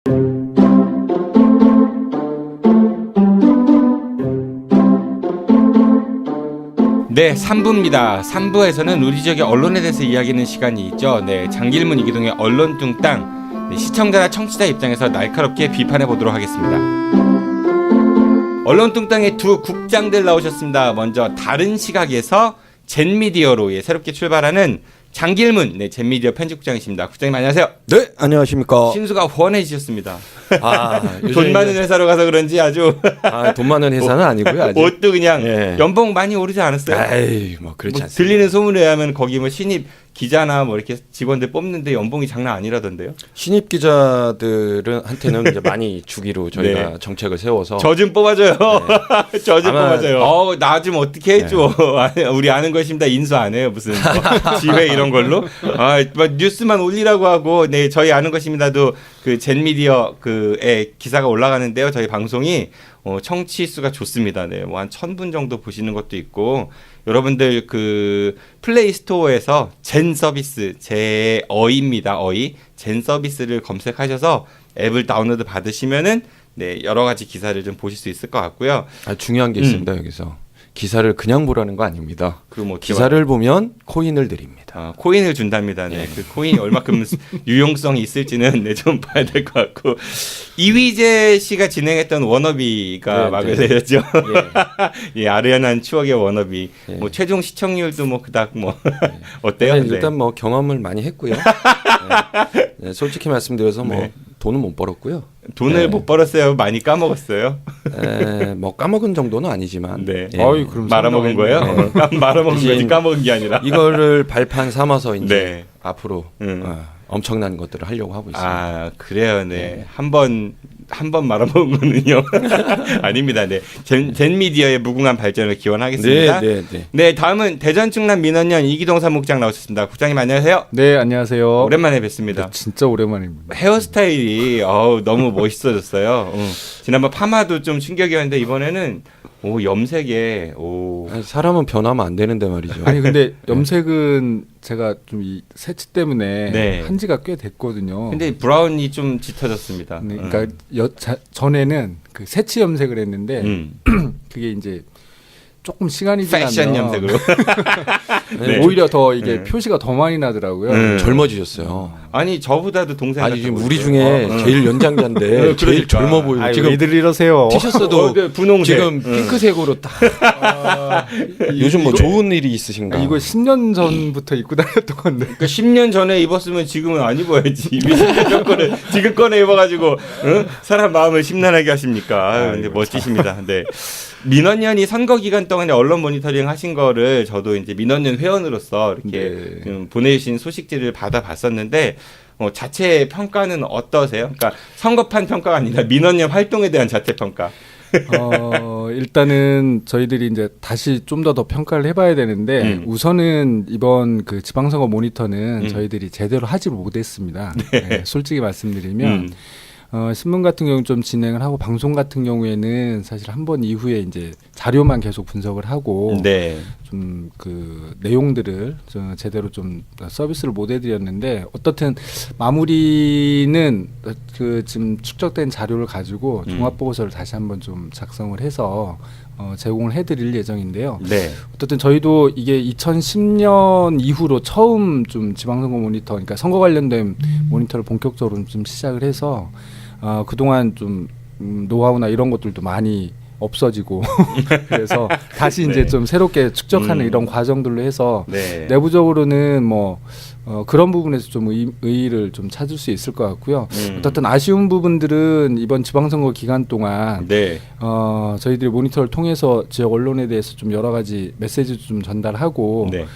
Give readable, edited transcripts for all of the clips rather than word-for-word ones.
네, 3부입니다. 3부에서는 우리 지역의 언론에 대해서 이야기하는 시간이 있죠. 네, 장길문 이기동의 언론뚱땅. 네, 시청자나 청취자 입장에서 날카롭게 비판해 보도록 하겠습니다. 언론뚱땅의 두 국장들 나오셨습니다. 먼저 다른 시각에서 젠미디어로 새롭게 출발하는 장길문, 네, 젠미디어 편집국장이십니다. 국장님 안녕하세요. 네, 안녕하십니까. 신수가 훤해지셨습니다. 요즘 돈 많은 회사로 가서 그런지 아주 돈 많은 회사는 아니고요. 아직. 옷도 그냥 예. 연봉 많이 오르지 않았어요? 에이, 뭐 그렇지 뭐 않습니다. 들리는 소문에 의하면 거기 뭐 신입 기자나 뭐 이렇게 직원들 뽑는데 연봉이 장난 아니라던데요? 신입 기자들은 한테는 이제 많이 주기로 저희가 네. 정책을 세워서 저 좀 뽑아줘요. 저 좀 아마- 뽑아줘요. 나 좀 어떻게 해줘. 우리 아는 것입니다. 인수 안 해요. 무슨 뭐 지회 이런 걸로. 뭐 뉴스만 올리라고 하고, 네, 저희 아는 것입니다도 그 젠미디어 그에 기사가 올라가는데요. 저희 방송이 청취 수가 좋습니다. 네, 뭐 한 1,000분 정도 보시는 것도 있고, 여러분들 그 플레이 스토어에서 젠 서비스, 제 어입니다. 어이 젠 서비스를 검색하셔서 앱을 다운로드 받으시면은 네, 여러 가지 기사를 좀 보실 수 있을 것 같고요. 중요한 게 있습니다. 여기서 기사를 그냥 보라는 거 아닙니다. 그 뭐 기사를 보면 코인을 드립니다. 코인을 준답니다. 네. 그 코인이 얼마큼 유용성이 있을지는 네, 좀 봐야 될 것 같고, 이휘재 씨가 진행했던 워너비가 네, 막을 네. 내렸죠. 예, 아련한 추억의 워너비. 예. 뭐 최종 시청률도 뭐 그닥 뭐 어때요? 네, 네. 일단 뭐 경험을 많이 했고요. 네, 솔직히 말씀드려서 뭐 네. 돈은 못 벌었고요. 돈을 네. 못 벌었어요. 많이 까먹었어요. 뭐 까먹은 정도는 아니지만 네. 예. 그럼 말아먹은 거예요? 네. 말아먹은 거지 대신 까먹은 게 아니라. 이거를 발판 삼아서 이제 네. 앞으로 음. 엄청난 것들을 하려고 하고 있습니다. 아, 그래요. 네. 한 번 말아먹은 거는요. 아닙니다. 네. 젠미디어의 무궁한 발전을 기원하겠습니다. 네, 다음은 대전 충남 민원연 이기동 사무국장 나오셨습니다. 국장님 안녕하세요. 네, 안녕하세요. 오랜만에 뵙습니다. 네, 진짜 오랜만입니다. 헤어스타일이 너무 멋있어졌어요. 지난번 파마도 좀 충격이었는데 이번에는 염색에 아니, 사람은 변하면 안 되는데 말이죠. 아니 근데 염색은 제가 좀 이 새치 때문에 네. 한 지가 꽤 됐거든요. 근데 브라운이 좀 짙어졌습니다. 네, 그러니까 전에는 그 새치 염색을 했는데 그게 이제 조금 시간이 패션 지나면 염색으로. 네. 오히려 더 이게 표시가 더 많이 나더라고요. 젊어지셨어요. 아니 저보다도 동생 아니 같아 지금 보이세요. 우리 중에 제일 연장자인데 그러니까. 제일 젊어 보이고 아유, 지금 왜들 이러세요? 티셔츠도 분홍색. 지금 핑크색으로 딱 요즘 뭐 좋은 일이 있으신가? 이거 10년 전부터 입고 다녔던 건데. 그러니까 10년 전에 입었으면 지금은 안 입어야지. 이미 10년 전 거를 지금 꺼내 입어가지고 사람 마음을 심란하게 하십니까? 아유, 근데 멋지십니다. 네. 민원연이 선거 기간 동안에 언론 모니터링 하신 거를 저도 이제 민원연 회원으로서 이렇게 네. 좀 보내주신 소식지를 받아봤었는데 자체 평가는 어떠세요? 그러니까 선거판 평가가 아니라 민원연 활동에 대한 자체 평가. 일단은 저희들이 이제 다시 좀 더 평가를 해봐야 되는데 우선은 이번 그 지방선거 모니터는 저희들이 제대로 하지 못했습니다. 네, 솔직히 말씀드리면 신문 같은 경우는 좀 진행을 하고 방송 같은 경우에는 사실 한 번 이후에 이제 자료만 계속 분석을 하고 네. 좀 그 내용들을 좀 제대로 좀 서비스를 못 해드렸는데 어떻든 마무리는 그 지금 축적된 자료를 가지고 종합 보고서를 다시 한번 좀 작성을 해서 제공을 해드릴 예정인데요. 네. 어쨌든 저희도 이게 2010년 이후로 처음 좀 지방선거 모니터, 그러니까 선거 관련된 모니터를 본격적으로 좀 시작을 해서 그동안 좀 노하우나 이런 것들도 많이 없어지고 그래서 다시 이제 네. 좀 새롭게 축적하는 이런 과정들로 해서 네. 내부적으로는 뭐 그런 부분에서 좀 의의를 좀 찾을 수 있을 것 같고요. 어쨌든 아쉬운 부분들은 이번 지방선거 기간 동안 네. 저희들이 모니터를 통해서 지역 언론에 대해서 좀 여러 가지 메시지도 좀 전달하고 네.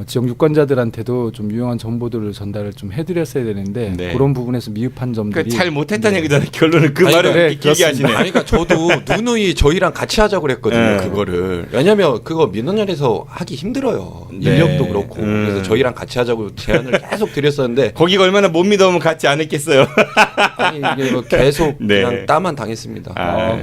지역 유권자들한테도 좀 유용한 정보들을 전달을 좀 해드렸어야 되는데 네. 그런 부분에서 미흡한 점들이 그러니까 잘 못했다는 얘기잖아요. 결론은 그 아니, 말을 네, 길게 그렇습니다. 하시네. 아니, 그러니까 저도 누누이 저희랑 같이 하자고 그랬거든요. 네. 그거를. 왜냐하면 그거 민원연에서 하기 힘들어요. 네. 인력도 그렇고. 그래서 저희랑 같이 하자고 제안을 계속 드렸었는데 거기가 얼마나 못 믿으면 갖지 않았겠어요. 아니 이게 뭐 계속 네. 그냥 따만 당했습니다.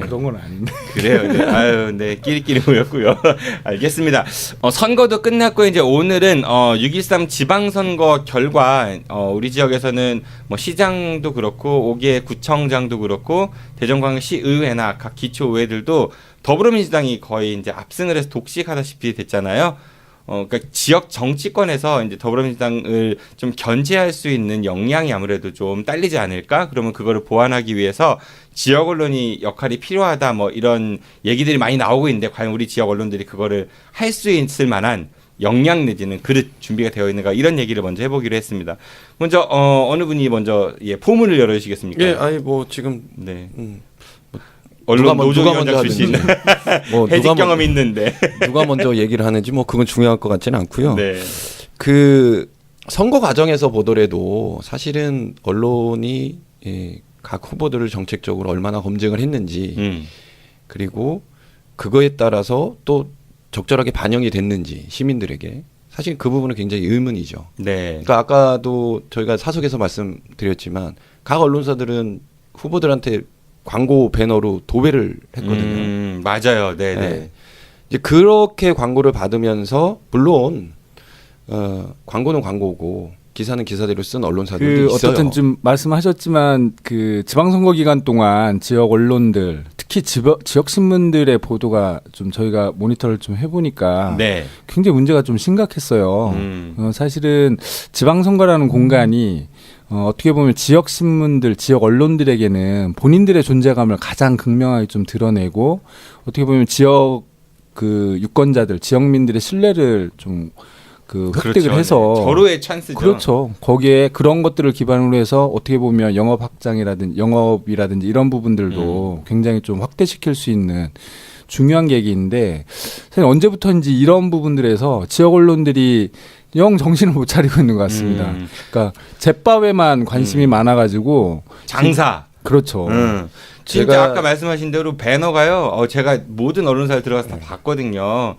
그런 건 아닌데. 그래요. 네. 아유, 네. 끼리끼리 모였고요. 알겠습니다. 선거도 끝났고 이제 오늘 오늘은 6.13 지방선거 결과 우리 지역에서는 뭐 시장도 그렇고 5개 구청장도 그렇고 대전광역시 의회나 각 기초의회들도 더불어민주당이 거의 이제 압승을 해서 독식하다시피 됐잖아요. 그러니까 지역 정치권에서 이제 더불어민주당을 좀 견제할 수 있는 역량이 아무래도 좀 딸리지 않을까? 그러면 그거를 보완하기 위해서 지역 언론이 역할이 필요하다 뭐 이런 얘기들이 많이 나오고 있는데 과연 우리 지역 언론들이 그거를 할 수 있을 만한 역량 내지는 그릇 준비가 되어 있는가 이런 얘기를 먼저 해보기로 했습니다. 먼저 어느 분이 먼저 포문을 열어주시겠습니까? 예, 아니 뭐 지금 네. 언론 노조위원장 출신 뭐 해직 경험이 있는데 누가 먼저 얘기를 하는지 뭐 그건 중요할 것 같지는 않고요. 네. 그 선거 과정에서 보더라도 사실은 언론이 각 후보들을 정책적으로 얼마나 검증을 했는지 그리고 그거에 따라서 또 적절하게 반영이 됐는지 시민들에게 사실 그 부분은 굉장히 의문이죠. 네. 그러니까 아까도 저희가 사석에서 말씀드렸지만 각 언론사들은 후보들한테 광고 배너로 도배를 했거든요. 맞아요. 네, 네. 네. 이제 그렇게 광고를 받으면서 물론 광고는 광고고 기사는 기사대로 쓴 언론사들도 있어요. 어떻든 좀 말씀하셨지만 그 지방선거 기간 동안 지역 언론들 특히 지역 신문들의 보도가 좀 저희가 모니터를 좀 해보니까 네. 굉장히 문제가 좀 심각했어요. 사실은 지방선거라는 공간이 어떻게 보면 지역 신문들, 지역 언론들에게는 본인들의 존재감을 가장 극명하게 좀 드러내고 어떻게 보면 지역 그 유권자들, 지역민들의 신뢰를 좀 그 획득을 그렇죠. 해서 네. 절호의 찬스죠. 그렇죠. 거기에 그런 것들을 기반으로 해서 어떻게 보면 영업 확장이라든지 영업이라든지 이런 부분들도 굉장히 좀 확대시킬 수 있는 중요한 계기인데 사실 언제부터인지 이런 부분들에서 지역 언론들이 영 정신을 못 차리고 있는 것 같습니다. 그러니까 제밥에만 관심이 많아가지고 장사. 그렇죠. 진짜 아까 말씀하신 대로 배너가요. 제가 모든 언론사를 들어가서 다 봤거든요.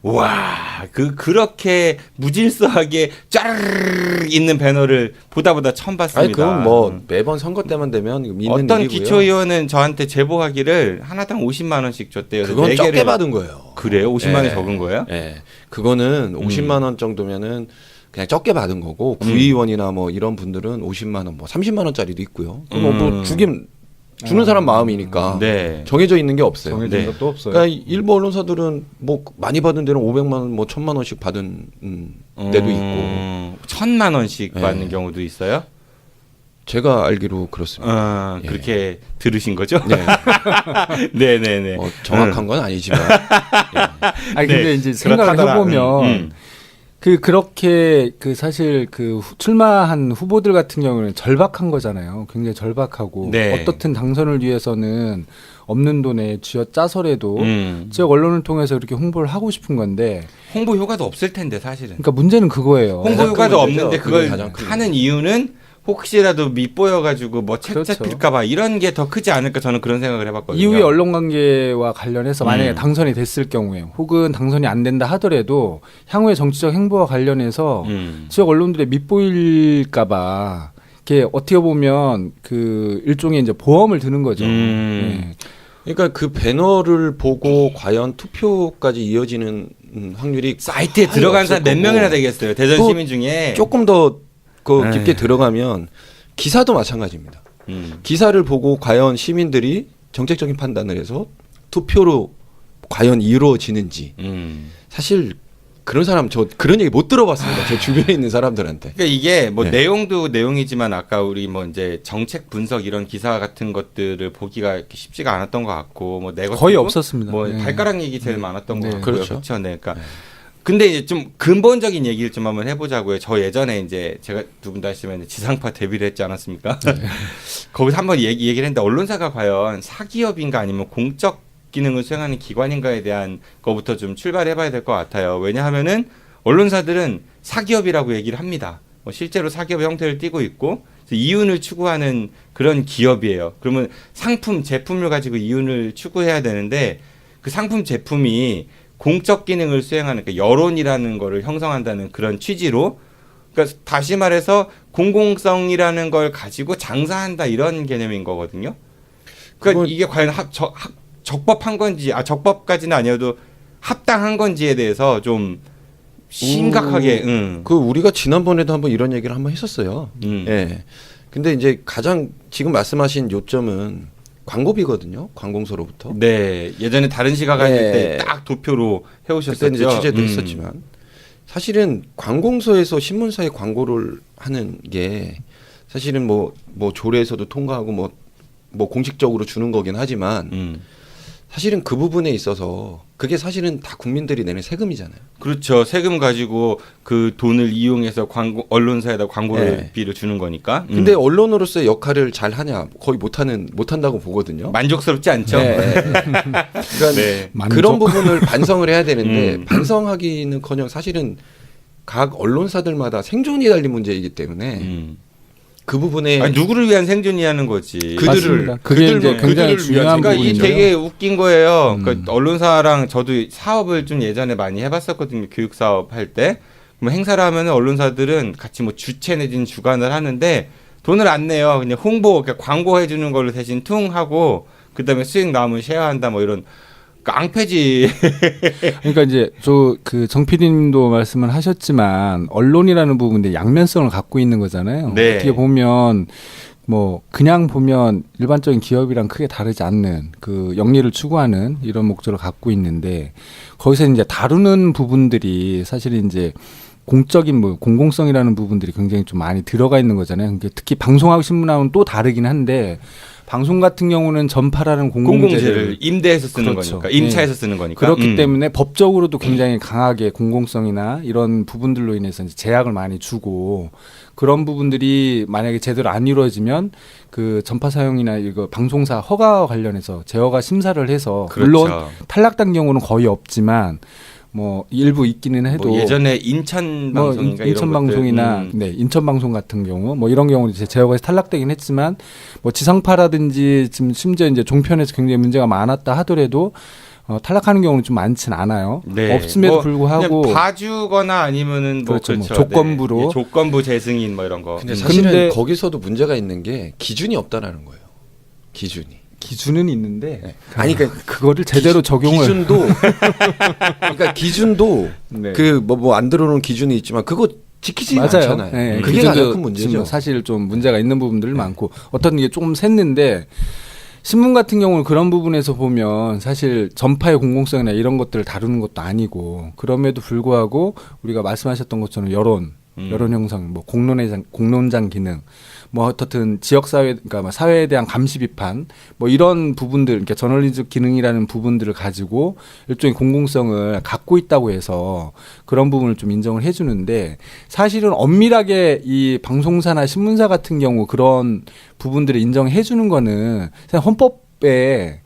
와, 그렇게 무질서하게 쫘르르 있는 배너를 보다 처음 봤습니다. 아니 그건 뭐 매번 선거 때만 되면 있는 어떤 일이고요. 기초의원은 저한테 제보하기를 하나당 50만 원씩 줬대요. 그건 네 적게 개를 받은 거예요. 그래요? 50만 원이 적은 거예요? 네, 그거는 50만 원 정도면은 그냥 적게 받은 거고 구의원이나 뭐 이런 분들은 50만 원, 뭐 30만 원짜리도 있고요. 뭐 주는 사람 마음이니까 네. 정해져 있는 게 없어요. 정해진 네. 것도 없어요. 그러니까 일부 언론사들은 뭐 많이 받은 데는 500만 원, 뭐 1000만 원씩 받은 데도 있고 1000만 원씩 네. 받는 경우도 있어요? 제가 알기로 그렇습니다. 예. 그렇게 들으신 거죠? 네. 네네네. 정확한 건 아니지만 아니 근데 네, 이제 생각을 그렇다더라. 해보면 그렇게 사실 출마한 후보들 같은 경우는 절박한 거잖아요. 굉장히 절박하고 네. 어떻든 당선을 위해서는 없는 돈에 쥐어짜서라도 음. 지역 언론을 통해서 이렇게 홍보를 하고 싶은 건데 홍보 효과도 없을 텐데 사실은. 그러니까 문제는 그거예요. 홍보 가장 효과도 큰 문제죠. 없는데 그게 그걸 가장 큰 하는 이유는 혹시라도 밉보여가지고 뭐 책 그렇죠. 잡힐까봐 이런 게 더 크지 않을까 저는 그런 생각을 해봤거든요. 이후에 언론 관계와 관련해서 만약에 당선이 됐을 경우에 혹은 당선이 안 된다 하더라도 향후의 정치적 행보와 관련해서 지역 언론들의 밉보일까봐 이게 어떻게 보면 일종의 이제 보험을 드는 거죠. 네. 그러니까 그 배너를 보고 과연 투표까지 이어지는 확률이 사이트에 들어간 사람 몇 명이나 되겠어요. 대전 또 시민 중에. 조금 더 깊게 에이. 음. 들어가면 기사도 마찬가지입니다. 기사를 보고 과연 시민들이 정책적인 판단을 해서 투표로 과연 이루어지는지 사실 그런 사람 저 그런 얘기 못 들어봤습니다. 제 주변에 있는 사람들한테. 그러니까 이게 뭐 네. 내용도 내용이지만 아까 우리 뭐 이제 정책 분석 이런 기사 같은 것들을 보기가 이렇게 쉽지가 않았던 것 같고 뭐 내 거의 것도 없었습니다. 뭐 네. 발가락 얘기 제일 많았던 것 네. 같고요. 그렇죠. 그렇죠. 네. 그러니까 근데 이제 좀 근본적인 얘기를 좀 한번 해보자고요. 저 예전에 이제 제가 누군 다 아시면 지상파 데뷔를 했지 않았습니까? 거기서 한번 얘기를 했는데 언론사가 과연 사기업인가 아니면 공적 기능을 수행하는 기관인가에 대한 거부터 좀 출발해봐야 될 것 같아요. 왜냐하면은 언론사들은 사기업이라고 얘기를 합니다. 뭐 실제로 사기업 형태를 띠고 있고 이윤을 추구하는 그런 기업이에요. 그러면 상품, 제품을 가지고 이윤을 추구해야 되는데 그 상품, 제품이 공적 기능을 수행하는 그러니까 여론이라는 거를 형성한다는 그런 취지로 그러니까 다시 말해서 공공성이라는 걸 가지고 장사한다 이런 개념인 거거든요. 그러니까 이게 과연 적법한 건지 적법까지는 아니어도 합당한 건지에 대해서 좀 심각하게. 그 우리가 지난번에도 한번 이런 얘기를 한번 했었어요. 예. 근데 이제 가장 지금 말씀하신 요점은 광고비거든요. 관공서로부터. 네. 예전에 다른 시각 네. 할 때 딱 도표로 해오셨었죠. 그때 이제 취재도 했었지만 사실은 관공서에서 신문사에 광고를 하는 게 사실은 뭐 조례에서도 통과하고 뭐 공식적으로 주는 거긴 하지만 사실은 그 부분에 있어서 그게 사실은 다 국민들이 내는 세금이잖아요. 그렇죠. 세금 가지고 그 돈을 이용해서 언론사에다 광고비를 주는 거니까. 근데 언론으로서의 역할을 잘 하냐? 거의 못한다고 보거든요. 만족스럽지 않죠. 네. 그러니까 네. 그런 부분을 반성을 해야 되는데 반성하기는커녕 사실은 각 언론사들마다 생존이 달린 문제이기 때문에 그 부분에 아니, 누구를 위한 생존이라는 거지. 맞습니다. 그게 이제 굉장히 중요한 그러니까 이 부분인데요. 되게 웃긴 거예요. 그러니까 언론사랑 저도 사업을 좀 예전에 많이 해봤었거든요. 교육 사업 할 때. 뭐 행사를 하면 언론사들은 같이 뭐 주최 내지는 주관을 하는데 돈을 안 내요. 그냥 그러니까 광고해 주는 걸로 대신 퉁 하고 그다음에 수익 나오면 쉐어한다 뭐 이런. 깡패지. 그러니까 이제 정 PD님도 말씀을 하셨지만 언론이라는 부분인데 양면성을 갖고 있는 거잖아요. 네. 어떻게 보면 뭐 그냥 보면 일반적인 기업이랑 크게 다르지 않는 그 영리를 추구하는 이런 목적을 갖고 있는데 거기서 이제 다루는 부분들이 사실 이제 공적인 뭐 공공성이라는 부분들이 굉장히 좀 많이 들어가 있는 거잖아요. 그러니까 특히 방송하고 신문하고는 또 다르긴 한데 방송 같은 경우는 전파라는 공공재를 임대해서 쓰는 그렇죠. 거니까 임차해서 쓰는 거니까 그렇기 때문에 법적으로도 굉장히 강하게 공공성이나 이런 부분들로 인해서 이제 제약을 많이 주고 그런 부분들이 만약에 제대로 안 이루어지면 그 전파 사용이나 이거 방송사 허가와 관련해서 제어가 심사를 해서 그렇죠. 물론 탈락된 경우는 거의 없지만 뭐 일부 있기는 해도 뭐 예전에 인천 방송인가 인천 방송이나 네, 인천 방송 같은 경우 뭐 이런 경우는 이제 제어가 탈락되긴 했지만 뭐 지상파라든지 지금 심지어 이제 종편에서 굉장히 문제가 많았다 하더라도 탈락하는 경우는 좀 많지는 않아요. 네. 없음에도 뭐 불구하고 그냥 봐주거나 아니면은 뭐 그렇죠. 그렇죠. 뭐 조건부로. 네. 조건부 재승인 뭐 이런 거. 근데 사실은 근데 거기서도 문제가 있는 게 기준이 없다라는 거예요. 기준은 있는데 네. 아니 그러니까 그거를 제대로 적용을 기준도 그러니까 기준도 네. 그 뭐 안 들어오는 기준이 있지만 그거 지키지 맞아요. 않잖아요. 네, 그게 기준도 가장 큰 문제죠. 지금 사실 좀 문제가 있는 부분들이 많고 어떤 게 조금 샜는데 신문 같은 경우는 그런 부분에서 보면 사실 전파의 공공성이나 이런 것들을 다루는 것도 아니고 그럼에도 불구하고 우리가 말씀하셨던 것처럼 여론 형성, 뭐 공론장 기능, 뭐 어떻든 지역 사회, 그러니까 뭐 사회에 대한 감시 비판, 뭐 이런 부분들, 그러니까 저널리즘 기능이라는 부분들을 가지고 일종의 공공성을 갖고 있다고 해서 그런 부분을 좀 인정을 해주는데 사실은 엄밀하게 이 방송사나 신문사 같은 경우 그런 부분들을 인정해주는 거는 그냥 헌법에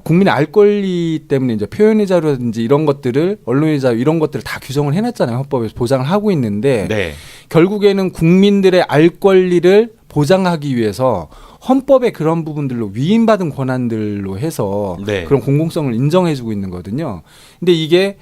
국민의 알 권리 때문에 이제 표현의 자유라든지 이런 것들을 언론의 자유 이런 것들을 다 규정을 해놨잖아요. 헌법에서 보장을 하고 있는데 네. 결국에는 국민들의 알 권리를 보장하기 위해서 헌법의 그런 부분들로 위임받은 권한들로 해서 네. 그런 공공성을 인정해주고 있는 거거든요. 근데 이게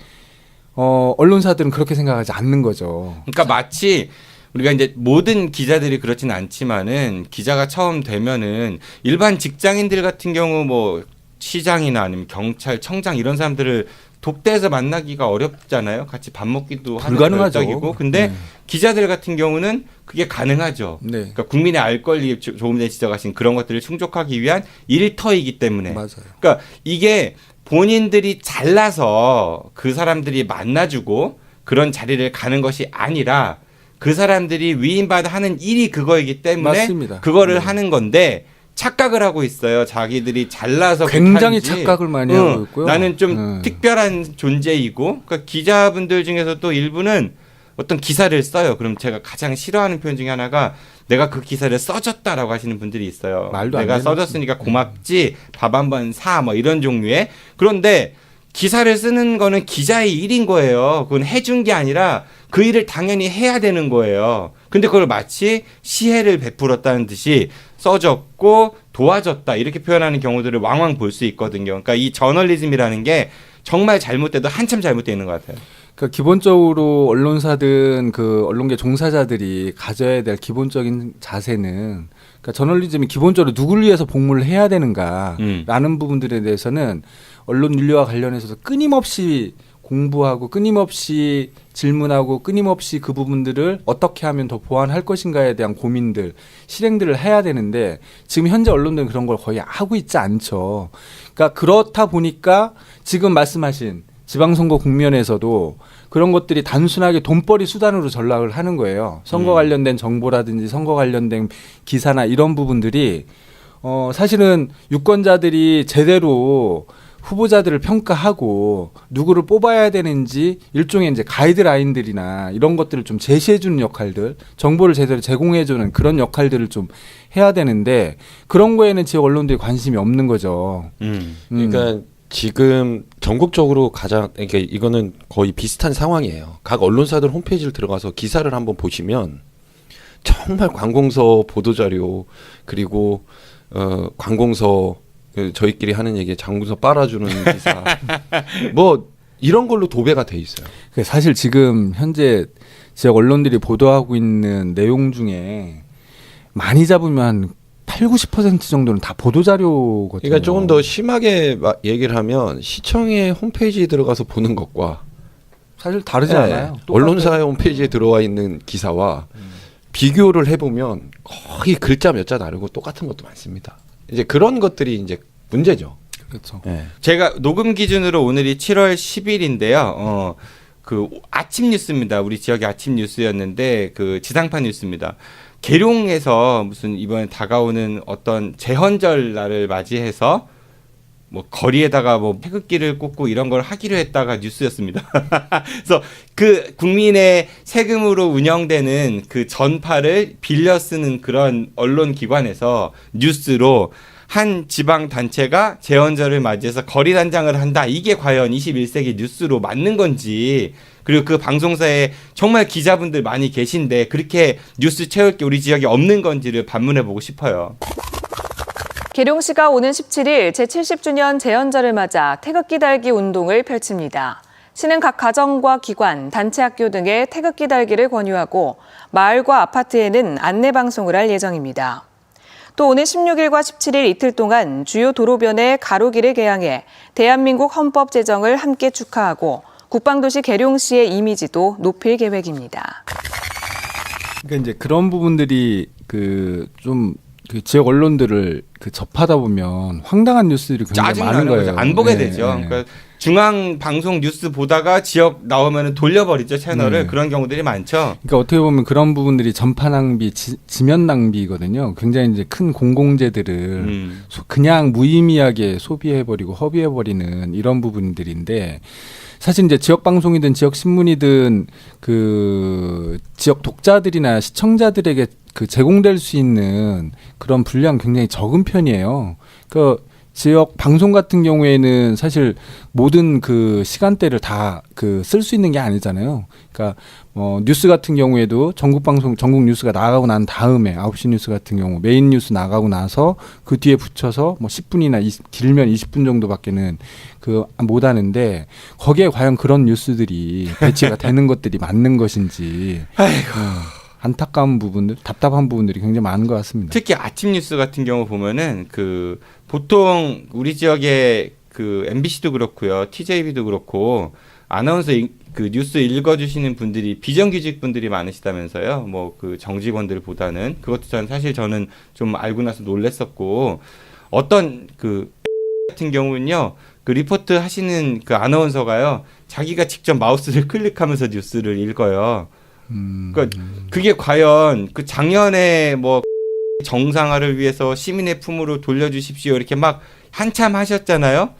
언론사들은 그렇게 생각하지 않는 거죠. 그러니까 마치 우리가 이제 모든 기자들이 그렇진 않지만은 기자가 처음 되면은 일반 직장인들 같은 경우 뭐 시장이나 아니면 경찰, 청장 이런 사람들을 독대에서 만나기가 어렵잖아요. 같이 밥 먹기도 하는 불가능하죠. 별따기고. 근데 기자들 같은 경우는 그게 가능하죠. 네. 그러니까 국민의 알 권리 조금 전에 지적하신 그런 것들을 충족하기 위한 일터이기 때문에. 맞아요. 그러니까 이게 본인들이 잘나서 그 사람들이 만나주고 그런 자리를 가는 것이 아니라 그 사람들이 위임받아 하는 일이 그거이기 때문에 맞습니다. 그거를 하는 건데 착각을 하고 있어요. 자기들이 잘나서 굉장히 못하는지. 착각을 많이 하고 있고요. 나는 좀 특별한 존재이고 그러니까 기자분들 중에서 또 일부는 어떤 기사를 써요. 그럼 제가 가장 싫어하는 표현 중에 하나가 내가 그 기사를 써줬다라고 하시는 분들이 있어요. 말도 안 내가 되는 써줬으니까 고맙지 밥 한 번 사 뭐 이런 종류의 그런데 기사를 쓰는 거는 기자의 일인 거예요. 그건 해준 게 아니라 그 일을 당연히 해야 되는 거예요. 근데 그걸 마치 시혜를 베풀었다는 듯이 써줬고 도와줬다 이렇게 표현하는 경우들을 왕왕 볼 수 있거든요. 그러니까 이 저널리즘이라는 게 정말 잘못돼도 한참 잘못되어 있는 것 같아요. 그러니까 기본적으로 언론사든 그 언론계 종사자들이 가져야 될 기본적인 자세는 그러니까 저널리즘이 기본적으로 누구를 위해서 복무를 해야 되는가라는 부분들에 대해서는 언론 윤리와 관련해서도 끊임없이 공부하고 끊임없이 질문하고 끊임없이 그 부분들을 어떻게 하면 더 보완할 것인가에 대한 고민들, 실행들을 해야 되는데 지금 현재 언론들은 그런 걸 거의 하고 있지 않죠. 그러니까 그렇다 보니까 지금 말씀하신 지방선거 국면에서도 그런 것들이 단순하게 돈벌이 수단으로 전락을 하는 거예요. 선거 관련된 정보라든지 선거 관련된 기사나 이런 부분들이 사실은 유권자들이 제대로 후보자들을 평가하고 누구를 뽑아야 되는지 일종의 이제 가이드라인들이나 이런 것들을 좀 제시해주는 역할들, 정보를 제대로 제공해주는 그런 역할들을 좀 해야 되는데 그런 거에는 지역 언론들이 관심이 없는 거죠. 그러니까 지금 전국적으로 그러니까 이거는 거의 비슷한 상황이에요. 각 언론사들 홈페이지를 들어가서 기사를 한번 보시면 정말 관공서 보도자료 그리고 관공서 저희끼리 하는 얘기 장군서 빨아주는 기사 뭐 이런 걸로 도배가 돼 있어요. 사실 지금 현재 지역 언론들이 보도하고 있는 내용 중에 많이 잡으면 한 80-90% 정도는 다 보도자료거든요. 그러니까 조금 더 심하게 얘기를 하면 시청의 홈페이지에 들어가서 보는 것과 사실 다르지 않아요. 언론사의 홈페이지에 들어와 있는 기사와 비교를 해보면 거의 글자 몇 자 다르고 똑같은 것도 많습니다. 이제 그런 것들이 이제 문제죠. 그렇죠. 네. 제가 녹음 기준으로 오늘이 7월 10일인데요. 그 아침 뉴스입니다. 우리 지역의 아침 뉴스였는데 그 지상파 뉴스입니다. 계룡에서 무슨 이번에 다가오는 어떤 제헌절 날을 맞이해서 뭐 거리에다가 뭐 태극기를 꽂고 이런 걸 하기로 했다가 뉴스였습니다. 그래서 그 국민의 세금으로 운영되는 그 전파를 빌려 쓰는 그런 언론 기관에서 뉴스로 한 지방 단체가 제헌절을 맞이해서 거리 단장을 한다. 이게 과연 21세기 뉴스로 맞는 건지. 그리고 그 방송사에 정말 기자분들 많이 계신데 그렇게 뉴스 채울 게 우리 지역에 없는 건지를 반문해보고 싶어요. 계룡시가 오는 17일 제70주년 제헌절을 맞아 태극기 달기 운동을 펼칩니다. 시는 각 가정과 기관, 단체 학교 등에 태극기 달기를 권유하고 마을과 아파트에는 안내 방송을 할 예정입니다. 또 오는 16일과 17일 이틀 동안 주요 도로변에 가로길을 개항해 대한민국 헌법 제정을 함께 축하하고 국방도시 계룡시의 이미지도 높일 계획입니다. 그러니까 이제 그런 부분들이 좀 그 지역 언론들을 접하다 보면 황당한 뉴스들이 굉장히 많은 거예요. 안 보게 네, 되죠. 네. 그러니까 중앙 방송 뉴스 보다가 지역 나오면 돌려버리죠 채널을. 네. 그런 경우들이 많죠. 그러니까 어떻게 보면 그런 부분들이 전파 낭비, 지면 낭비거든요. 굉장히 이제 큰 공공재들을 그냥 무의미하게 소비해버리고 허비해버리는 이런 부분들인데 사실 이제 지역 방송이든 지역 신문이든 그 지역 독자들이나 시청자들에게 그 제공될 수 있는 그런 분량 굉장히 적은 편이에요. 그 지역 방송 같은 경우에는 사실 모든 그 시간대를 다 그 쓸 수 있는 게 아니잖아요. 그러니까 뉴스 같은 경우에도 전국 뉴스가 나가고 난 다음에 9시 뉴스 같은 경우 메인 뉴스 나가고 나서 그 뒤에 붙여서 뭐 10분이나 길면 20분 정도밖에는 못 하는데 거기에 과연 그런 뉴스들이 배치가 되는 것들이 맞는 것인지 안타까운 부분들, 답답한 부분들이 굉장히 많은 것 같습니다. 특히 아침 뉴스 같은 경우 보면은 그 보통 우리 지역에 그 MBC도 그렇고요, TJB도 그렇고 아나운서 그 뉴스 읽어주시는 분들이 비정규직 분들이 많으시다면서요. 뭐 그 정직원들보다는 그것도 저는 좀 알고 나서 놀랬었고 어떤 그 같은 경우는요. 그 리포트 하시는 그 아나운서가요, 자기가 직접 마우스를 클릭하면서 뉴스를 읽어요. 그러니까 그게 과연 그 작년에 뭐 정상화를 위해서 시민의 품으로 돌려주십시오 이렇게 막 한참 하셨잖아요.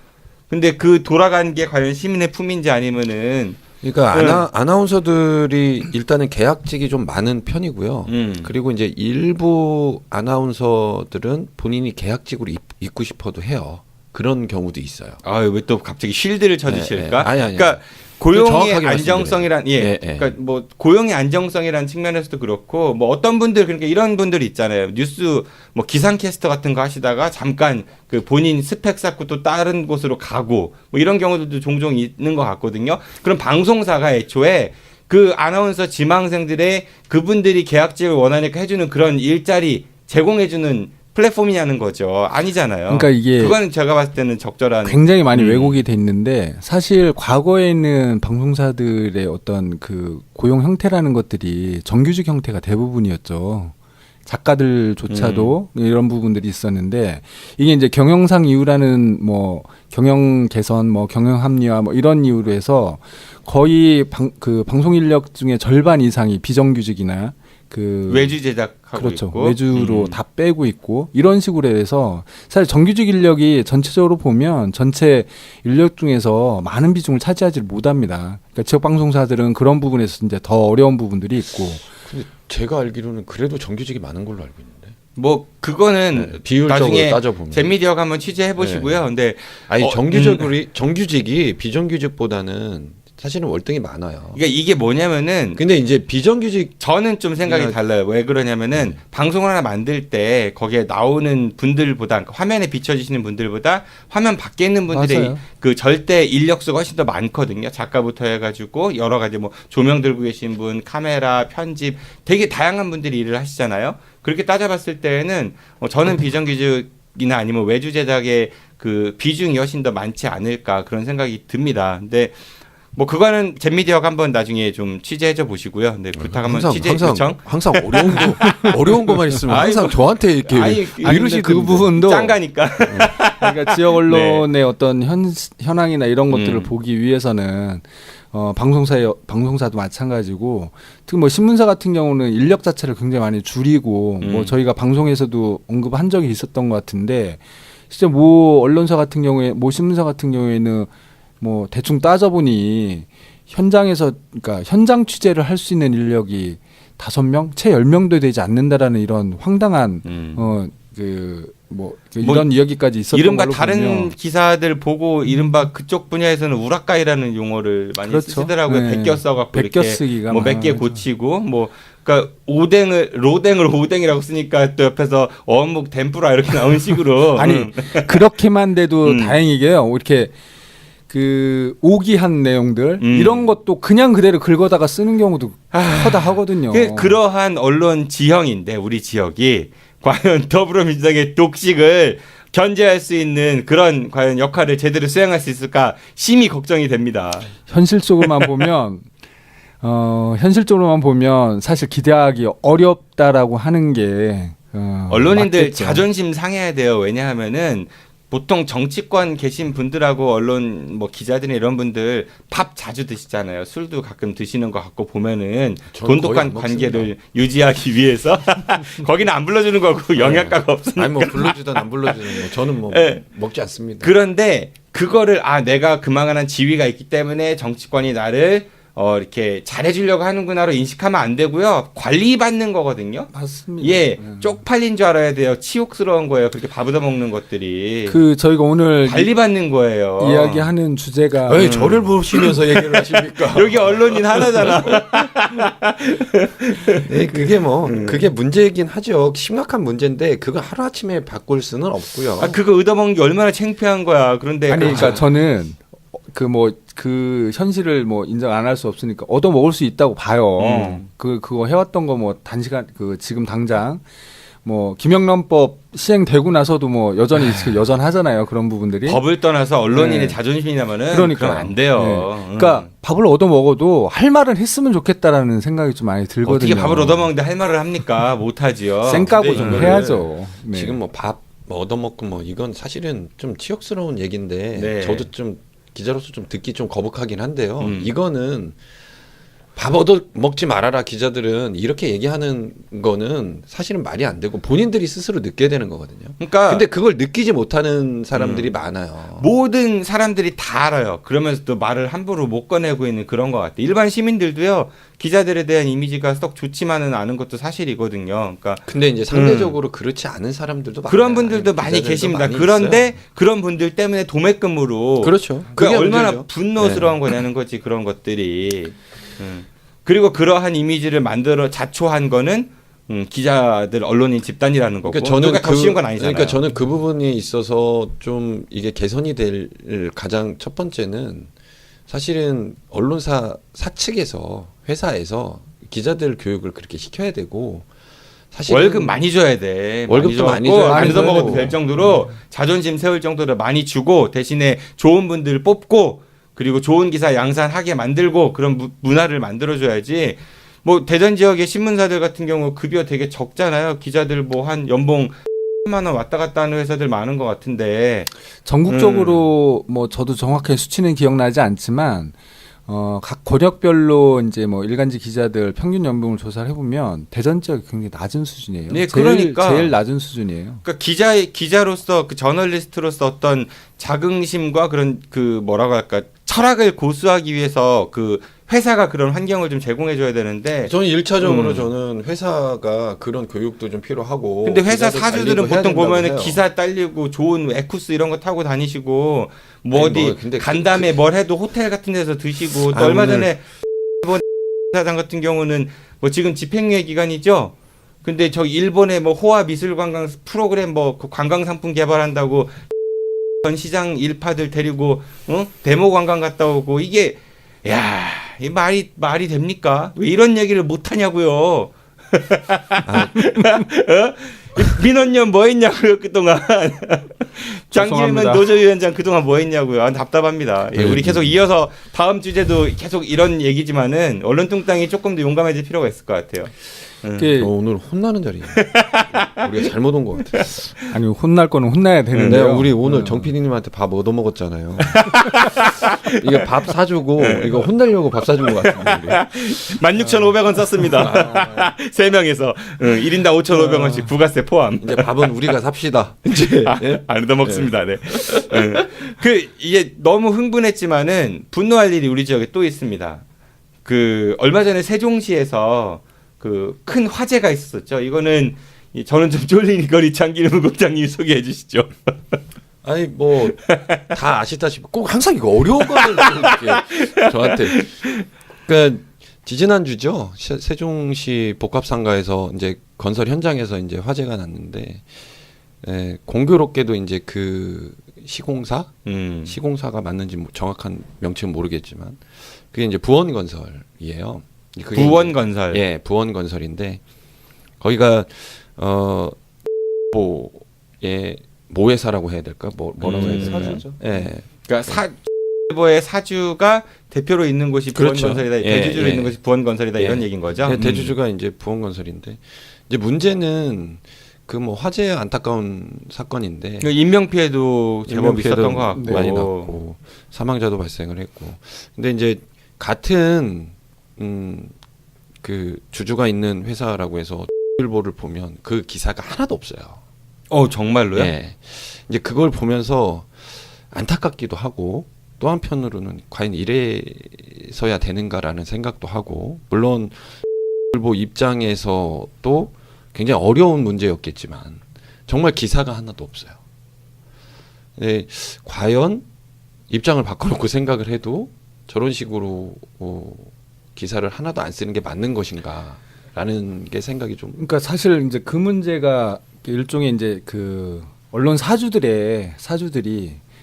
근데 그 돌아간 게 과연 시민의 품인지 아니면은 그러니까 아나운서들이 일단은 계약직이 좀 많은 편이고요. 그리고 이제 일부 아나운서들은 본인이 계약직으로 있고 싶어도 해요. 그런 경우도 있어요. 아, 왜 또 갑자기 쉴드를 쳐주실까? 아니. 그러니까 고용의 정확하게 안정성이란 그러니까 뭐 고용의 안정성이라는 측면에서도 그렇고 뭐 어떤 분들 그러니까 이런 분들이 있잖아요. 뉴스 뭐 기상캐스터 같은 거 하시다가 잠깐 그 본인 스펙 쌓고 또 다른 곳으로 가고 뭐 이런 경우들도 종종 있는 것 같거든요. 그럼 방송사가 애초에 그 아나운서 지망생들의 그분들이 계약직을 원하니까 해주는 그런 일자리 제공해주는 플랫폼이냐는 거죠. 아니잖아요. 그러니까 이게 그거는 제가 봤을 때는 적절한 굉장히 많이 왜곡이 돼 있는데 사실 과거에 있는 방송사들의 어떤 그 고용 형태라는 것들이 정규직 형태가 대부분이었죠. 작가들조차도 이런 부분들이 있었는데 이게 이제 경영상 이유라는 뭐 경영 개선, 뭐 경영 합리화 뭐 이런 이유로 해서 거의 그 방송 인력 중에 절반 이상이 비정규직이나 그 외주 제작하고 그렇죠. 있고 외주로 다 빼고 있고 이런 식으로 해서 사실 정규직 인력이 전체적으로 보면 전체 인력 중에서 많은 비중을 차지하지 못합니다. 그러니까 지역 방송사들은 그런 부분에서 이제 더 어려운 부분들이 있고. 근데 제가 알기로는 그래도 정규직이 많은 걸로 알고 있는데. 뭐 그거는 비율적으로 나중에 따져보면 젠미디어가 한번 취재해 보시고요. 근데 아니 정규직이 비정규직보다는 사실은 월등히 많아요. 그러니까 이게 뭐냐면은 근데 이제 비정규직 저는 좀 생각이 달라요. 왜 그러냐면은 방송을 하나 만들 때 거기에 나오는 분들보다 그러니까 화면에 비춰지시는 분들보다 화면 밖에 있는 분들의 맞아요. 그 절대 인력수가 훨씬 더 많거든요. 작가부터 해가지고 여러 가지 뭐 조명 들고 계신 분, 카메라, 편집 되게 다양한 분들이 일을 하시잖아요. 그렇게 따져봤을 때는 저는 비정규직이나 아니면 외주 제작의 그 비중이 훨씬 더 많지 않을까 그런 생각이 듭니다. 근데 뭐 그거는 젠미디어가 한번 나중에 좀 취재해줘 보시고요. 네, 부탁 한번 취재 요청. 항상 어려운 거만 있으면 항상 저한테 이렇게 이루시 그 부분도 짱가니까. 그러니까 지역 언론의 어떤 현황이나 이런 것들을 보기 위해서는 방송사도 마찬가지고 특히 뭐 신문사 같은 경우는 인력 자체를 굉장히 많이 줄이고 뭐 저희가 방송에서도 언급한 적이 있었던 것 같은데 진짜 모 언론사 같은 경우에 모 신문사 같은 경우에는 뭐 대충 따져보니 현장에서 그러니까 현장 취재를 할 수 있는 인력이 5명, 채 10명도 되지 않는다라는 이런 황당한 이런 이야기까지 있었던 이른바 걸로 다른 보면. 기사들 보고 이른바 그쪽 분야에서는 우라카이라는 용어를 많이 그렇죠. 쓰시더라고요. 네. 베껴 써갖고 베껴 이렇게 쓰기가 뭐 몇 개 많아요. 고치고 뭐 그러니까 로댕을 오뎅이라고 쓰니까 또 옆에서 어묵 덴뿌라 이렇게 나온 식으로 아니 그렇게만 돼도 다행이게요. 이렇게 그 오기한 내용들 이런 것도 그냥 그대로 긁어다가 쓰는 경우도 허다하거든요. 그러한 언론 지형인데 우리 지역이 과연 더불어민주당의 독식을 견제할 수 있는 그런 과연 역할을 제대로 수행할 수 있을까 심히 걱정이 됩니다. 현실적으로만 보면 사실 기대하기 어렵다라고 하는 게 언론인들 맞겠죠. 자존심 상해야 돼요. 왜냐하면은 보통 정치권 계신 분들하고 언론 뭐 기자들이 이런 분들 밥 자주 드시잖아요. 술도 가끔 드시는 것 같고 보면은 돈독한 관계를 유지하기 위해서 거기는 안 불러주는 거고 영양가가 없으니까. 아니 뭐 불러주든 안 불러주든 뭐 저는 뭐 먹지 않습니다. 그런데 그거를 내가 그만한 지위가 있기 때문에 정치권이 나를 이렇게 잘해주려고 하는구나로 인식하면 안 되고요. 관리받는 거거든요. 맞습니다. 예, 쪽팔린 줄 알아야 돼요. 치욕스러운 거예요. 그렇게 밥 얻어먹는 것들이. 저희가 오늘 관리받는 거예요. 이야기하는 주제가 왜 저를 보시면서 얘기를 하십니까? 여기 언론인 하나잖아. 네, 그게 문제이긴 하죠. 심각한 문제인데 그거 하루 아침에 바꿀 수는 없고요. 그거 얻어먹는 게 얼마나 창피한 거야. 그런데 그러니까 저는 그 현실을 뭐 인정 안 할 수 없으니까 얻어 먹을 수 있다고 봐요. 그거 해왔던 거 뭐 단시간 지금 당장 뭐 김영란법 시행되고 나서도 뭐 여전히 여전하잖아요. 그런 부분들이. 법을 떠나서 언론인의 네. 자존심이라면은 그러니까 그럼 안 돼요. 네. 그러니까 밥을 얻어 먹어도 할 말은 했으면 좋겠다라는 생각이 좀 많이 들거든요. 어떻게 밥을 얻어먹는데 할 말을 합니까? 못하지요. 쌩까고 좀 이거를 해야죠. 네. 지금 뭐 밥 얻어먹고 뭐 이건 사실은 좀 치욕스러운 얘기인데 네. 저도 좀 기자로서 좀 듣기 좀 거북하긴 한데요. 이거는 밥 얻어 먹지 말아라 기자들은 이렇게 얘기하는 거는 사실은 말이 안 되고 본인들이 스스로 느껴야 되는 거거든요. 그러니까 근데 그걸 느끼지 못하는 사람들이 많아요. 모든 사람들이 다 알아요. 그러면서 또 말을 함부로 못 꺼내고 있는 그런 것 같아요. 일반 시민들도요. 기자들에 대한 이미지가 썩 좋지만은 않은 것도 사실이거든요. 그러니까 근데 이제 상대적으로 그렇지 않은 사람들도 많아요. 그런 분들도 많이 기자들도 계십니다. 많이 그런데 있어요. 그런 분들 때문에 도매금으로 그렇죠. 그게 그게 얼마나 문제죠. 분노스러운 거냐는 거지 그런 것들이. 그리고 그러한 이미지를 만들어 자초한 거는 기자들 언론인 집단이라는 거고. 그러니까 저는 누가 더 쉬운 건 아니잖아요. 그러니까 저는 그 부분에 있어서 좀 이게 개선이 될 가장 첫 번째는 사실은 언론사 사측에서 회사에서 기자들 교육을 그렇게 시켜야 되고 사실 월급 많이 줘야 돼. 월급도 많이 줘갖고 줘야 안 되고. 써먹어도 될 정도로 자존심 세울 정도로 많이 주고 대신에 좋은 분들 뽑고 그리고 좋은 기사 양산하게 만들고 그런 문화를 만들어줘야지. 뭐 대전 지역의 신문사들 같은 경우 급여 되게 적잖아요. 기자들 뭐 한 연봉 10만 원 왔다 갔다 하는 회사들 많은 것 같은데 전국적으로 뭐 저도 정확하게 수치는 기억나지 않지만 각 권역별로 이제 뭐 일간지 기자들 평균 연봉을 조사를 해보면 대전 지역이 굉장히 낮은 수준이에요. 네, 그러니까 제일 낮은 수준이에요. 그러니까 기자로서 그 저널리스트로서 어떤 자긍심과 그런 그 뭐라고 할까 철학을 고수하기 위해서 그 회사가 그런 환경을 좀 제공해 줘야 되는데 저는 1차적으로 저는 회사가 그런 교육도 좀 필요하고 근데 회사 기자들 사주들은 관리도 해야 보통 된다고 보면은 해요. 기사 딸리고 좋은 에쿠스 이런 거 타고 다니시고 뭐 아니, 어디 뭐 근데 간담회 뭘 해도 호텔 같은 데서 드시고 또 아, 얼마 오늘- 전에 사장 같은 경우는 뭐 지금 집행유예 기간이죠. 근데 저 일본의 뭐 호화 미술 관광 프로그램 뭐그 관광 상품 개발한다고 전 시장 일파들 데리고 데모 관광 갔다 오고 이게 야, 이 말이 됩니까? 왜 이런 얘기를 못 하냐고요. 민원연 뭐 했냐고요 그동안. 장길만 죄송합니다. 노조위원장 그동안 뭐 했냐고요. 아, 답답합니다. 예, 우리 계속 이어서 다음 주제도 계속 이런 얘기지만은 언론뚱땅이 조금 더 용감해질 필요가 있을 것 같아요. 오늘 혼나는 자리예요. 우리가 잘못 온 것 같아요. 아니 혼날 거는 혼나야 네, 되는데요. 우리 오늘 정 PD님한테 밥 얻어먹었잖아요. 이거 밥 사주고 이거 혼내려고 밥 사준 것 같은데. 16,500원 썼습니다. 3명에서 1인당 5,500원씩 부가세 포함. 이제 밥은 우리가 삽시다. 이제 예? 안 얻어먹습니다. 네. 그 이게 너무 흥분했지만은 분노할 일이 우리 지역에 또 있습니다. 그 얼마 전에 세종시에서 그 큰 화재가 있었죠. 이거는 저는 좀 쫄리니까 우리 장기름 국장님 소개해 주시죠. 아니 뭐 다 아시다시피 꼭 항상 이거 어려운 거를 이렇게 저한테. 그러니까 지지난주죠. 세종시 복합상가에서 이제 건설 현장에서 이제 화재가 났는데 공교롭게도 이제 그 시공사가 맞는지 정확한 명칭은 모르겠지만 그게 이제 부원건설이에요. 그게 부원건설. 예, 부원건설인데 거기가 뭐예 모회사라고 해야 될까? 뭐라고 해야 될까요? 사주죠. 예. 그러니까 사보의 사주가 대표로 있는 곳이 그렇죠. 부원건설이다. 예, 대주주로 예. 있는 곳이 부원건설이다. 예. 이런 얘기인 거죠. 예, 대주주가 이제 부원건설인데 이제 문제는 그 뭐 화재 안타까운 사건인데 그 인명 피해도 제법 인명피해도 있었던 것 같고 많이 났고 사망자도 발생을 했고 근데 이제 같은 그 주주가 있는 회사라고 해서 일보를 보면 그 기사가 하나도 없어요. 정말로요? 예. 이제 그걸 보면서 안타깝기도 하고 또 한편으로는 과연 이래서야 되는가라는 생각도 하고 물론 일보 입장에서도 굉장히 어려운 문제였겠지만 정말 기사가 하나도 없어요. 네, 과연 입장을 바꿔놓고 생각을 해도 저런 식으로 기사를 하나도 안 쓰는 게 맞는 것인가라는 게 생각이 좀. 그러니까 사실 이제 그 문제가 일종의 이제 그 언론 사주들이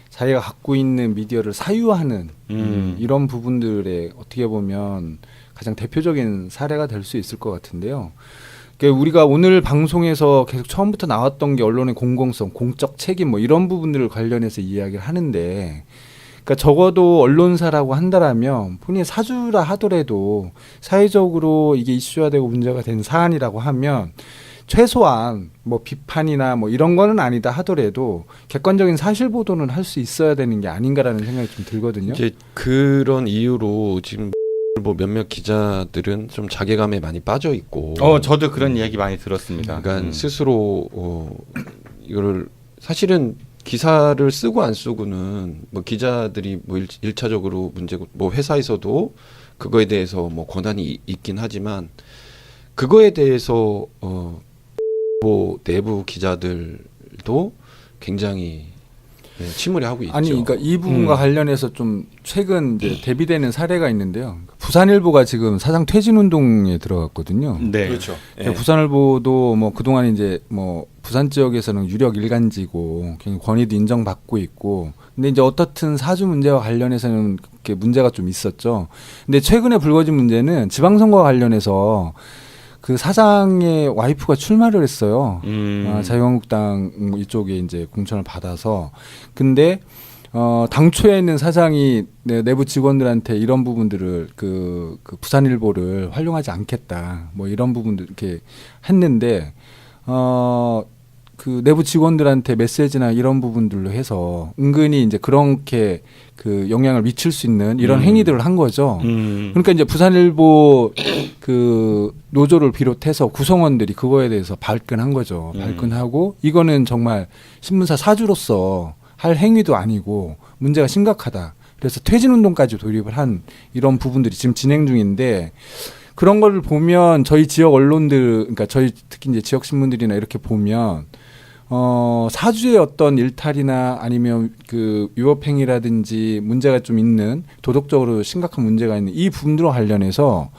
자기가 갖고 있는 미디어를 사유하는 이런 부분들에 어떻게 보면 가장 대표적인 사례가 될 수 있을 것 같은데요. 그러니까 우리가 오늘 방송에서 계속 처음부터 나왔던 게 언론의 공공성, 공적 책임 뭐 이런 부분들을 관련해서 이야기를 하는데, 그러니까 적어도 언론사라고 한다라면 본인이 사주라 하더라도 사회적으로 이게 이슈화되고 문제가 된 사안이라고 하면 최소한 뭐 비판이나 뭐 이런 거는 아니다 하더라도 객관적인 사실 보도는 할 수 있어야 되는 게 아닌가라는 생각이 좀 들거든요. 이제 그런 이유로 지금 뭐 몇몇 기자들은 좀 자괴감에 많이 빠져 있고. 저도 그런 이야기 많이 들었습니다. 그러니까 스스로 이거를 사실은 기사를 쓰고 안 쓰고는 뭐 기자들이 뭐 일차적으로 문제고 뭐 회사에서도 그거에 대해서 뭐 권한이 있긴 하지만 그거에 대해서 뭐 내부 기자들도 굉장히 침울해하고 있죠. 아니, 그러니까 이 부분과 관련해서 좀 최근 이제 대비되는 사례가 있는데요. 부산일보가 지금 사장 퇴진 운동에 들어갔거든요. 네. 그렇죠. 그러니까 부산일보도 뭐 그동안 이제 뭐 부산 지역에서는 유력 일간지고 굉장히 권위도 인정받고 있고, 근데 이제 어떻든 사주 문제와 관련해서는 그렇게 문제가 좀 있었죠. 근데 최근에 불거진 문제는 지방선거와 관련해서 그 사장의 와이프가 출마를 했어요. 음. 자유한국당 이쪽에 이제 공천을 받아서. 근데 당초에는 사장이 내부 직원들한테 이런 부분들을 그 부산일보를 활용하지 않겠다. 뭐 이런 부분들 이렇게 했는데 그 내부 직원들한테 메시지나 이런 부분들로 해서 은근히 이제 그렇게 그 영향을 미칠 수 있는 이런 행위들을 한 거죠. 그러니까 이제 부산일보 그 노조를 비롯해서 구성원들이 그거에 대해서 발끈한 거죠. 발끈하고 이거는 정말 신문사 사주로서 할 행위도 아니고 문제가 심각하다. 그래서 퇴진운동까지 돌입을 한 이런 부분들이 지금 진행 중인데 그런 거를 보면 저희 지역 언론들, 그러니까 저희 특히 이제 지역 신문들이나 이렇게 보면 사주의 어떤 일탈이나 아니면 그 위법행위라든지 문제가 좀 있는 도덕적으로 심각한 문제가 있는 이 부분들과 관련해서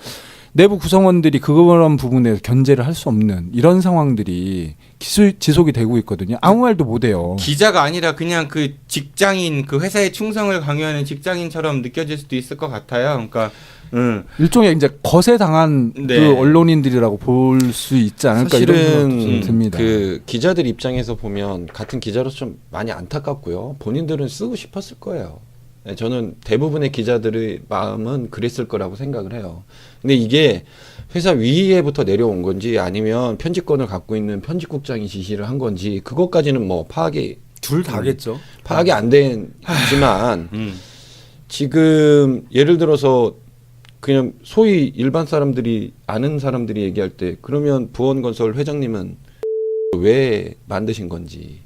내부 구성원들이 그런 부분에 견제를 할 수 없는 이런 상황들이 지속이 되고 있거든요. 아무 말도 못해요. 기자가 아니라 그냥 그 직장인, 그 회사에 충성을 강요하는 직장인처럼 느껴질 수도 있을 것 같아요. 그러니까 일종의 이제 거세 당한 네. 그 언론인들이라고 볼 수 있지 않을까 이런 생각도 좀 듭니다. 그 기자들 입장에서 보면 같은 기자로서 좀 많이 안타깝고요. 본인들은 쓰고 싶었을 거예요. 네, 저는 대부분의 기자들의 마음은 그랬을 거라고 생각을 해요. 근데 이게 회사 위에부터 내려온 건지 아니면 편집권을 갖고 있는 편집국장이 지시를 한 건지 그것까지는 뭐 파악이 둘 다겠죠. 파악이 안 되지만 지금 예를 들어서 그냥 소위 일반 사람들이 아는 사람들이 얘기할 때 그러면 부원건설 회장님은 왜 만드신 건지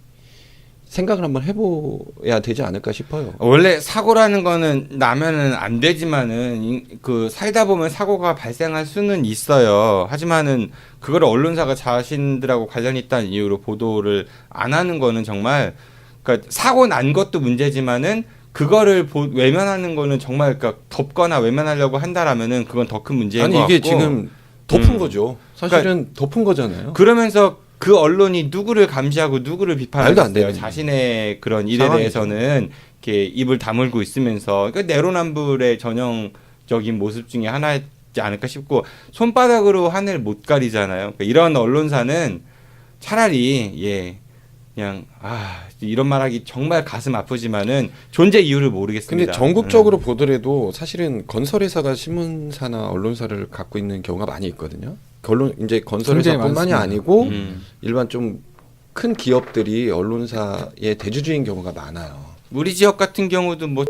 생각을 한번 해봐야 되지 않을까 싶어요. 원래 사고라는 거는 나면은 안 되지만은 그 살다 보면 사고가 발생할 수는 있어요. 하지만은 그거를 언론사가 자신들하고 관련 있다는 이유로 보도를 안 하는 거는 정말 그러니까 사고 난 것도 문제지만은 그거를 외면하는 거는 정말 그러니까 덮거나 외면하려고 한다라면은 그건 더 큰 문제인 것 아니 이게 같고. 지금 덮은 거죠. 사실은 덮은 거잖아요. 그러면서 그 언론이 누구를 감시하고 누구를 말도 안 비판하겠어요. 되는 자신의 그런 일에 상황이죠. 대해서는 이렇게 입을 다물고 있으면서 그러니까 내로남불의 전형적인 모습 중에 하나지 않을까 싶고 손바닥으로 하늘 못 가리잖아요. 그러니까 이런 언론사는 차라리 그냥 이런 말하기 정말 가슴 아프지만은 존재 이유를 모르겠습니다. 근데 전국적으로 보더라도 사실은 건설회사가 신문사나 언론사를 갖고 있는 경우가 많이 있거든요. 이제 건설회사뿐만이 많습니다. 아니고 일반 좀 큰 기업들이 언론사의 대주주인 경우가 많아요. 우리 지역 같은 경우도 뭐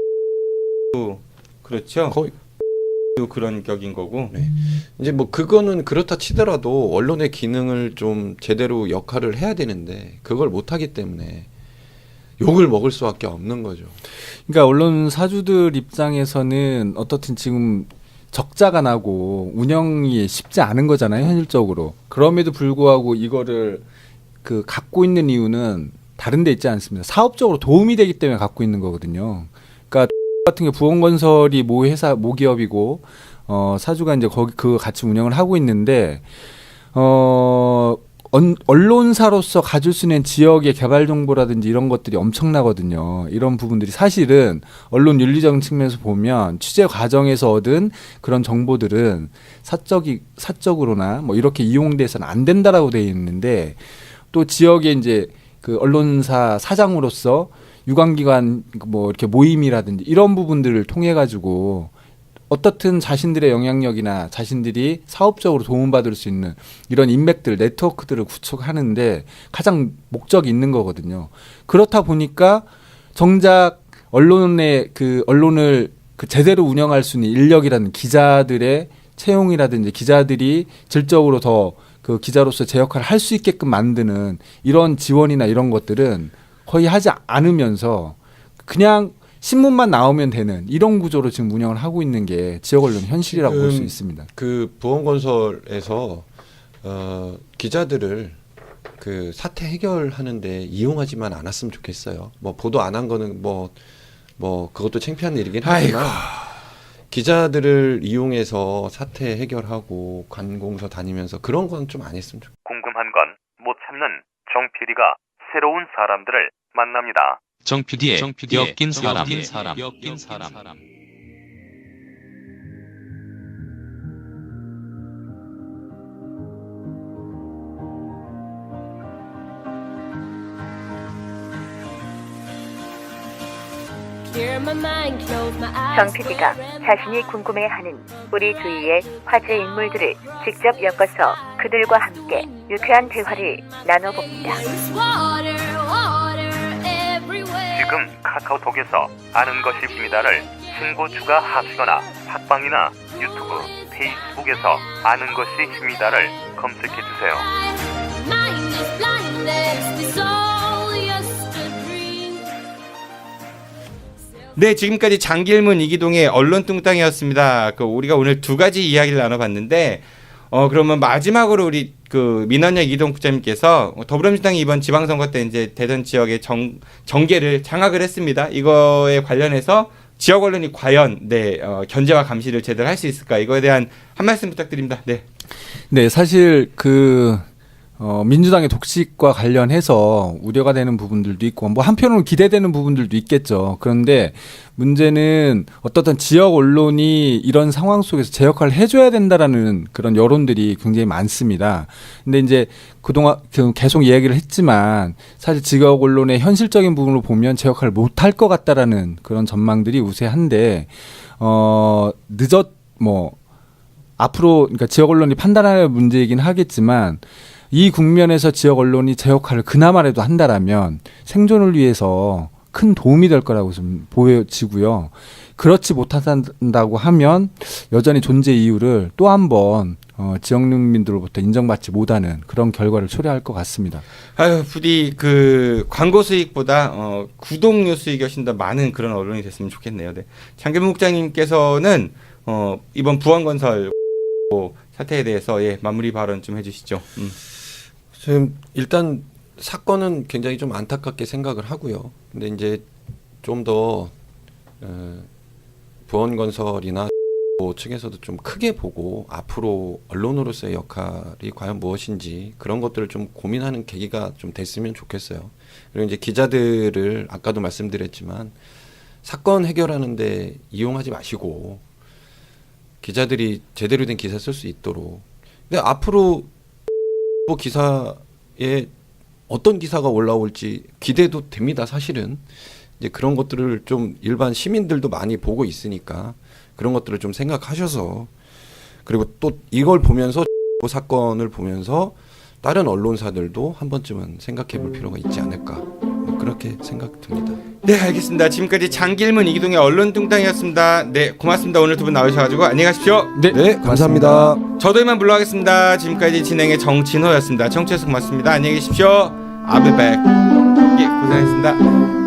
그렇죠. 거의 그런 격인 거고. 네. 이제 뭐 그거는 그렇다 치더라도 언론의 기능을 좀 제대로 역할을 해야 되는데 그걸 못 하기 때문에 욕을 먹을 수밖에 없는 거죠. 그러니까 언론 사주들 입장에서는 어떻든 지금 적자가 나고 운영이 쉽지 않은 거잖아요, 현실적으로. 그럼에도 불구하고 이거를 그 갖고 있는 이유는 다른 데 있지 않습니다. 사업적으로 도움이 되기 때문에 갖고 있는 거거든요. 그러니까 같은 게 부원건설이 모기업이고 사주가 이제 거기 그 같이 운영을 하고 있는데 언론사로서 가질 수 있는 지역의 개발 정보라든지 이런 것들이 엄청나거든요. 이런 부분들이 사실은 언론 윤리적인 측면에서 보면 취재 과정에서 얻은 그런 정보들은 사적으로나 뭐 이렇게 이용돼서는 안 된다라고 되어 있는데 또 지역에 이제 그 언론사 사장으로서 유관기관 뭐 이렇게 모임이라든지 이런 부분들을 통해 가지고 어떻든 자신들의 영향력이나 자신들이 사업적으로 도움받을 수 있는 이런 인맥들, 네트워크들을 구축하는데 가장 목적이 있는 거거든요. 그렇다 보니까 정작 언론을 그 제대로 운영할 수 있는 인력이라는 기자들의 채용이라든지 기자들이 질적으로 더 그 기자로서 제 역할을 할 수 있게끔 만드는 이런 지원이나 이런 것들은 거의 하지 않으면서 그냥 신문만 나오면 되는 이런 구조로 지금 운영을 하고 있는 게 지역 언론 현실이라고 볼 수 있습니다. 그 부원건설에서 기자들을 그 사태 해결하는데 이용하지만 않았으면 좋겠어요. 뭐 보도 안 한 거는 뭐 그것도 창피한 일이긴 하지만 기자들을 이용해서 사태 해결하고 관공서 다니면서 그런 건 좀 안 했으면 좋겠어요. 궁금한 건 못 참는 정 PD가 새로운 사람들을 만납니다. 정 PD의 엮인 사람. 정 PD가 자신이 궁금해하는 우리 주위의 화제 인물들을 직접 엮어서 그들과 함께 유쾌한 대화를 나눠봅니다. 지금 카카오톡에서 아는 것입니다를 신고 추가하시거나 팟빵이나 유튜브, 페이스북에서 아는 것입니다를 검색해 주세요. 네, 지금까지 장길문 이기동의 언론 뚱땅이었습니다. 우리가 오늘 두 가지 이야기를 나눠봤는데, 그러면 마지막으로 우리 민원역 이기동 국장님께서 더불어민주당이 이번 지방선거 때 이제 대전 지역의 정계를 장악을 했습니다. 이거에 관련해서 지역 언론이 과연 견제와 감시를 제대로 할 수 있을까? 이거에 대한 한 말씀 부탁드립니다. 네. 네, 사실 민주당의 독식과 관련해서 우려가 되는 부분들도 있고, 뭐 한편으로는 기대되는 부분들도 있겠죠. 그런데 문제는 어떻든 지역 언론이 이런 상황 속에서 제 역할을 해줘야 된다라는 그런 여론들이 굉장히 많습니다. 근데 이제 그동안 계속 이야기를 했지만 사실 지역 언론의 현실적인 부분으로 보면 제 역할을 못할 것 같다라는 그런 전망들이 우세한데, 앞으로 그러니까 지역 언론이 판단할 문제이긴 하겠지만, 이 국면에서 지역 언론이 제 역할을 그나마라도 한다라면 생존을 위해서 큰 도움이 될 거라고 좀 보여지고요. 그렇지 못한다고 하면 여전히 존재 이유를 또 한 번 지역민들로부터 인정받지 못하는 그런 결과를 초래할 것 같습니다. 아유, 부디 광고 수익보다 구독료 수익이 훨씬 더 많은 그런 언론이 됐으면 좋겠네요. 네. 장길문 국장님께서는 이번 부원건설 사태에 대해서 마무리 발언 좀 해주시죠. 지금 일단 사건은 굉장히 좀 안타깝게 생각을 하고요. 근데 이제 좀 더 부원건설이나 측에서도 좀 크게 보고 앞으로 언론으로서의 역할이 과연 무엇인지 그런 것들을 좀 고민하는 계기가 좀 됐으면 좋겠어요. 그리고 이제 기자들을 아까도 말씀드렸지만 사건 해결하는데 이용하지 마시고 기자들이 제대로 된 기사 쓸 수 있도록. 근데 앞으로 기사에 어떤 기사가 올라올지 기대도 됩니다. 사실은 이제 그런 것들을 좀 일반 시민들도 많이 보고 있으니까 그런 것들을 좀 생각하셔서, 그리고 또 이걸 보면서 사건을 보면서 다른 언론사들도 한 번쯤은 생각해 볼 필요가 있지 않을까, 그렇게 생각됩니다. 네, 알겠습니다. 지금까지 장길문 이기동의 언론 뚱땅이었습니다. 네, 고맙습니다. 오늘 두 분 나오셔가지고 안녕히 가십시오. 네, 감사합니다. 저도 이만 물러가겠습니다. 지금까지 진행의 정진호였습니다. 청취해서 고맙습니다. 안녕히 계십시오. I'll be back. 예, 고생하셨습니다.